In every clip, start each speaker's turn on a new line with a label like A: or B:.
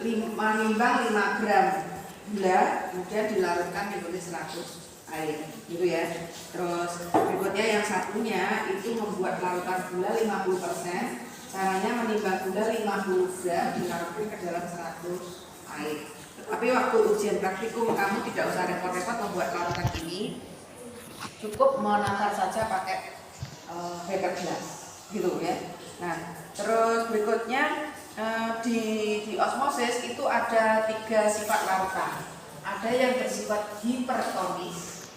A: menimbang 5 gram gula, kemudian dilarutkan ditulis 100 air, gitu ya. Terus berikutnya yang satunya itu membuat larutan gula 50%. Caranya menimbang gula 50 gram dilarutkan ke dalam 100 air. Tapi waktu ujian praktikum kamu tidak usah repot-repot membuat larutan ini, cukup menakar saja pakai beker gelas, gitu ya. Nah, terus berikutnya di osmosis itu ada 3 sifat larutan. Ada yang bersifat hipertonis,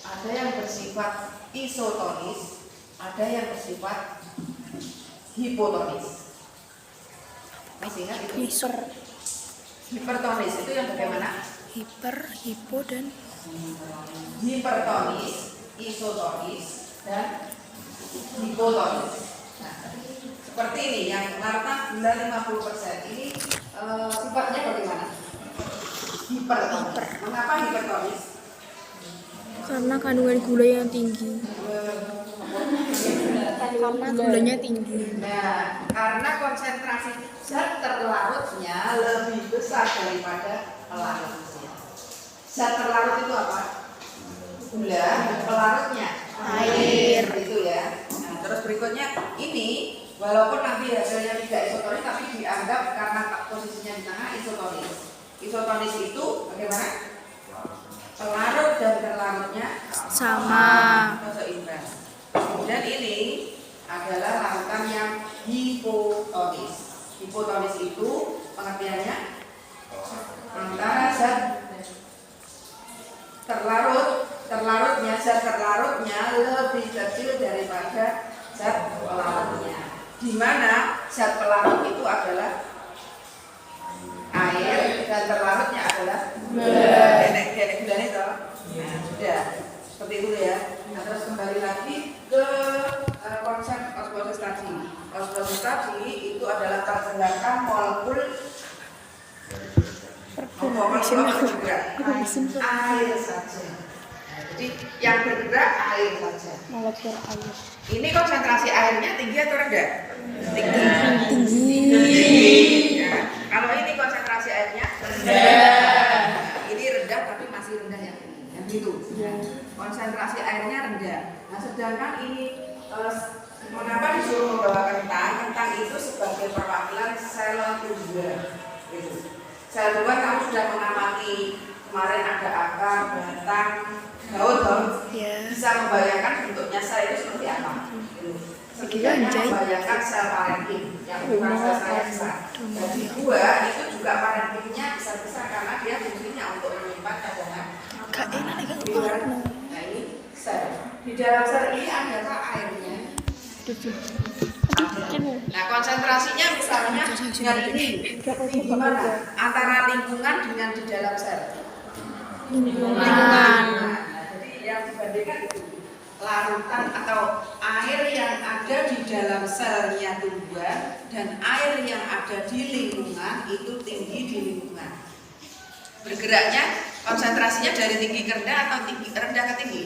A: ada yang bersifat isotonis, ada yang bersifat hipotonis. Masih ingat itu? Hipertonis itu yang bagaimana?
B: Hipo dan
A: hipertonis, isotonis, dan hipotonis. Nah, seperti ini yang larutan gula 50%. Ini sifatnya bagaimana? Hipertonis. Mengapa hipertonis?
B: karena kandungan gula yang tinggi. Karena gulanya tinggi.
A: Nah, karena konsentrasi zat terlarutnya lebih besar daripada pelarutnya. Zat terlarut itu apa? Gula, pelarutnya air, itu ya. Nah, terus berikutnya ini walaupun nanti hasilnya tidak isotonis, tapi dianggap karena posisinya di tengah isotonis. Isotonis itu bagaimana? Pelarut dan terlarutnya
B: Sama.
A: seimbang. Kemudian ini adalah larutan yang hipotonis. Hipotonis itu pengertiannya antara zat zat terlarutnya lebih kecil daripada zat pelarutnya. Di mana zat pelarut itu adalah air dan terlarutnya adalah gula itu. Nah, sudah seperti itu ya. Nah, terus kembali lagi ke konsep osmosis tadi. Osmosis tadi itu adalah pergerakan molekul air saja. Jadi yang bergerak air saja.
B: Molekul air.
A: Ini konsentrasi airnya tinggi atau rendah?
B: Tinggi.
A: Ya. Kalau ini konsentrasi airnya rendah. Ini rendah tapi masih rendah ya. Yang gitu. Konsentrasi airnya rendah. Nah, sedangkan ini mengapa disuruh membawa kentang? Kentang itu sebagai perwakilan sel tubuh. Gitu. Sel tubuh kamu sudah mengamati kemarin ada akar, batang, daun.
B: Ya.
A: Bisa membayangkan bentuknya sel itu seperti apa? Setidaknya membayangkan sel parenkim yang bukan sel besar. Jadi buah itu juga parenkimnya besar-besar karena dia fungsinya untuk menyimpan cadangan. Nah, ini sel. Di dalam sel ini adakah airnya? Nah, konsentrasinya misalnya dengan ini gimana? Antara lingkungan dengan di dalam sel.
B: Lingkungan.
A: Nah, jadi yang dibandingkan itu larutan atau air yang ada di dalam selnya tumbuhan dan air yang ada di lingkungan itu tinggi di lingkungan. Bergeraknya konsentrasinya dari tinggi ke rendah atau rendah ke tinggi?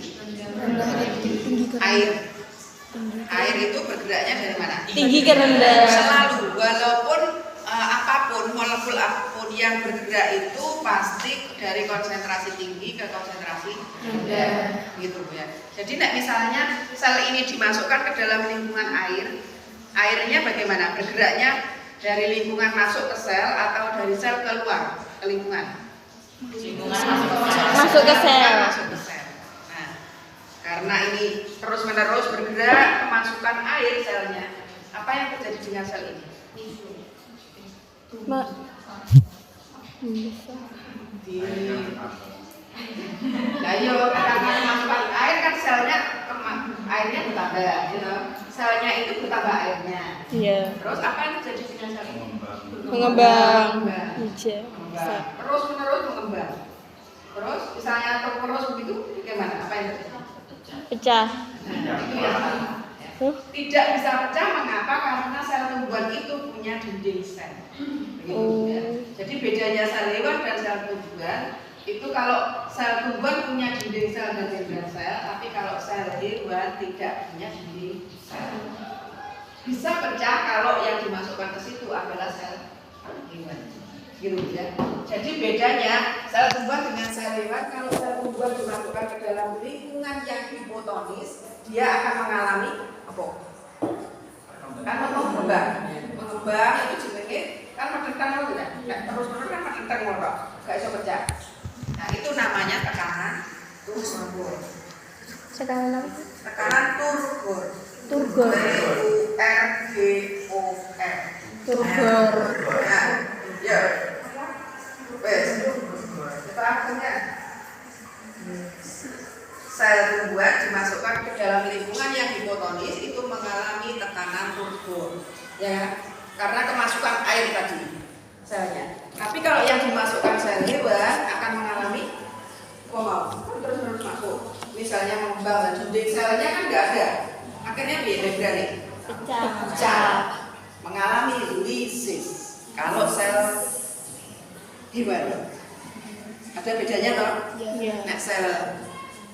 A: Air itu bergeraknya dari mana?
B: Tinggi ke rendah.
A: Selalu, walaupun apapun, molekul apapun yang bergerak itu pasti dari konsentrasi tinggi ke konsentrasi rendah, gitu ya. Jadi misalnya sel ini dimasukkan ke dalam lingkungan air, airnya bagaimana? Bergeraknya dari lingkungan masuk ke sel atau dari sel keluar ke lingkungan?
B: Masuk ke sel.
A: Nah, karena ini terus-menerus bergerak kemasukan air selnya, apa yang terjadi dengan sel ini? Nah, yuk, karena kemasukan air kan selnya airnya bertambah, gitu. Selnya itu bertambah airnya.
B: Iya.
A: Terus apa yang terjadi dengan sel ini?
B: Mengembang.
A: Terus menerus mengembang. Terus misalnya terus begitu, bagaimana? Apa yang terjadi?
B: Pecah.
A: Nah, itu yang salah. Tidak bisa pecah, mengapa? Karena sel tumbuhan itu punya dinding sel. Begitu, ya. Jadi bedanya sel hewan dan sel tumbuhan itu kalau sel tumbuhan punya dinding sel dan membran sel, tapi kalau sel hewan tidak punya dinding sel. Bisa pecah kalau yang dimasukkan ke situ adalah sel hewan. gitu ya. Jadi bedanya sel tumbuhan dengan sel hewan, kalau sel tumbuhan dimasukkan ke dalam lingkungan yang hipotonis, dia akan mengalami apa? Kan mengembang itu jenenge kan medentang lho ya. Terus-terus kan medentang lho, gak iso pecah. Nah, itu namanya tekanan turgor.
B: Sekarang apa?
A: Tekanan turgor.
B: Turgor.
A: Turgor.
B: Turgor.
A: Nah, ya. Wes. Itu artinya sel tumbuhan dimasukkan ke dalam lingkungan yang hipotonis itu mengalami tekanan turgor. Ya, karena kemasukan air tadi selnya. Tapi kalau yang dimasukkan sel hewan akan mengalami terus masuk. Misalnya mengembang dan dinding selnya kan nggak ada. Akhirnya beda nih. Pecah. Mengalami lisis. Kalau sel hewan ada bedanya toh?
B: Iya.
A: Nah, sel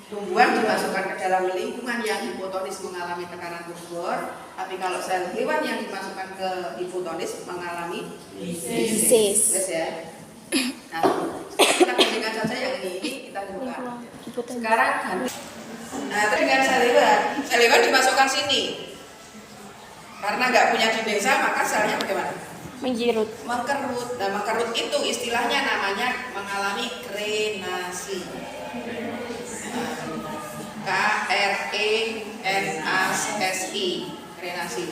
A: tumbuhan dimasukkan ke dalam lingkungan yang hipotonis mengalami tekanan turgor, tapi kalau sel hewan yang dimasukkan ke hipotonis mengalami lisis. Yes, ya. Nah, kita bandingkan saja yang ini kita buka. Sekarang nah, dengan sel hewan dimasukkan sini. Karena nggak punya dinding sel, maka selnya bagaimana?
B: Menjirut.
A: Mengkerut. Nah, mengkerut itu istilahnya namanya mengalami krenasi. KRENASI, krenasi.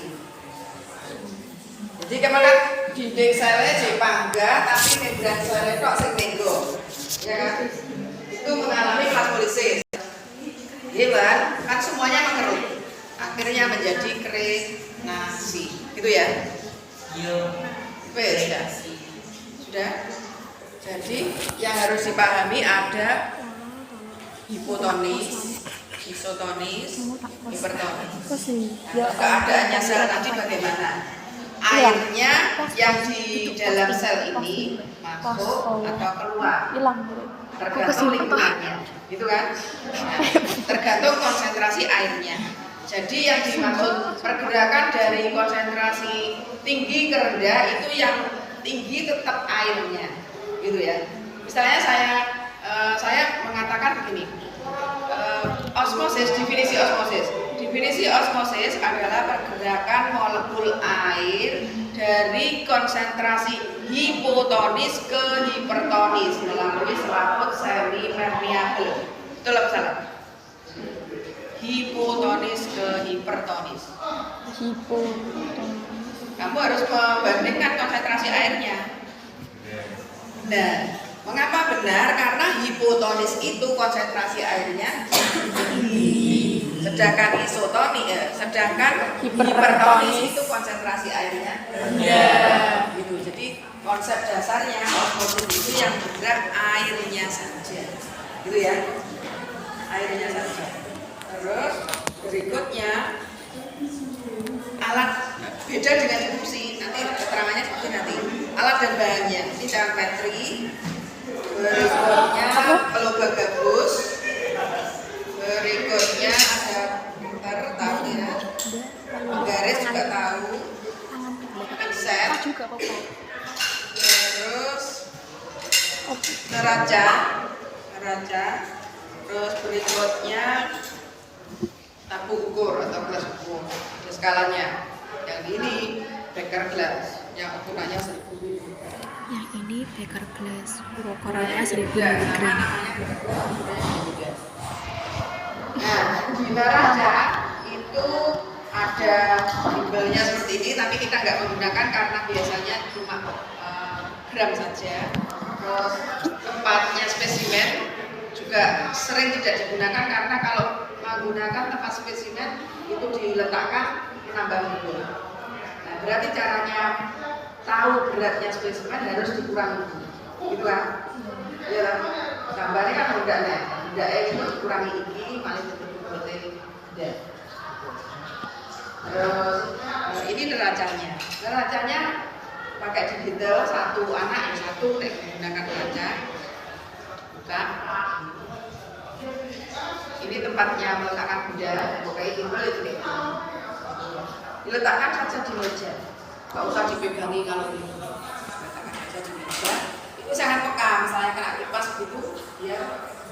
A: Jadi kemana dinding selnya dipangga, tapi membran selnya kok sing menggo, ya kan? Itu mengalami plasmolisis. Hewan kan semuanya mengerut, akhirnya menjadi krenasi, gitu ya? Wes ya. Sudah. Jadi yang harus dipahami ada hipotonis, isotonis, hipertonis. Nah, keadaannya sel tadi bagaimana? Airnya yang di dalam sel ini masuk atau keluar, tergantung lingkungannya, gitu kan? Nah, tergantung konsentrasi airnya. Jadi yang dimaksud pergerakan dari konsentrasi tinggi ke rendah itu yang tinggi tetap airnya, gitu ya. Misalnya saya mengatakan begini, osmosis, definisi osmosis. Definisi osmosis adalah pergerakan molekul air dari konsentrasi hipotonis ke hipertonis melalui selaput semi permeabel. Betul apa salah? Hipotonis ke hipertonis. Kamu harus membandingkan konsentrasi airnya. Nah, mengapa benar? Karena hipotonis itu konsentrasi airnya tinggi, sedangkan hipertonis itu konsentrasi airnya rendah. Gitu. Jadi konsep dasarnya osmosis itu yang bergerak airnya saja, gitu ya, airnya saja. Terus berikutnya alat beda dengan fungsi, nanti keterangannya seperti nanti. Alat dan bahannya ini cara petri. Berikutnya peloba gabus. Berikutnya ada pinter, tahu ya. Penggaris juga tahu. Penset. Terus neraca. Terus berikutnya tapu ukur atau gelas ukur. Ada skalanya. Yang ini beker gelas, yang ukurannya 1000 mg.
B: Yang ini beker glass, ukurannya 1000 mg.
A: Nah, di neraca itu ada labelnya seperti ini, tapi kita nggak menggunakan karena biasanya cuma gram saja. Terus tempatnya spesimen juga sering tidak digunakan karena kalau menggunakan tempat spesimen itu diletakkan menambah mutu. Nah, berarti caranya tahu beratnya spesimen harus dikurangi, gitu kan? Ya, gambarnya kan hendaknya itu dikurangi ini, malah betul-betul tidak. Terus ini neracanya pakai digital, satu anak yang satu menggunakan neraca. Buka. Ini tempatnya meletakkan benda, pakai timbul itu nih. Diletakkan saja di meja, nggak usah dipegangi kalau ini. Letakkan saja di meja. dia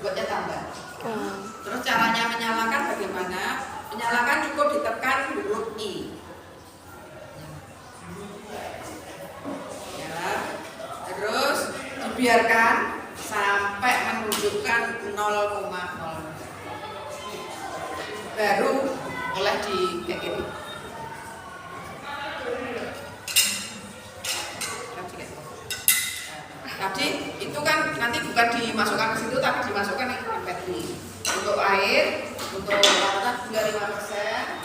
A: buatnya tambah.
B: Oh.
A: Terus caranya menyalakan bagaimana? Menyalakan cukup ditekan huruf I. Ya. Terus dibiarkan sampai menunjukkan 0,0. Baru oleh di kayak gini. Tadi itu kan nanti bukan dimasukkan ke situ tapi dimasukkan ke MP3. Untuk air, untuk larutan gula 5%.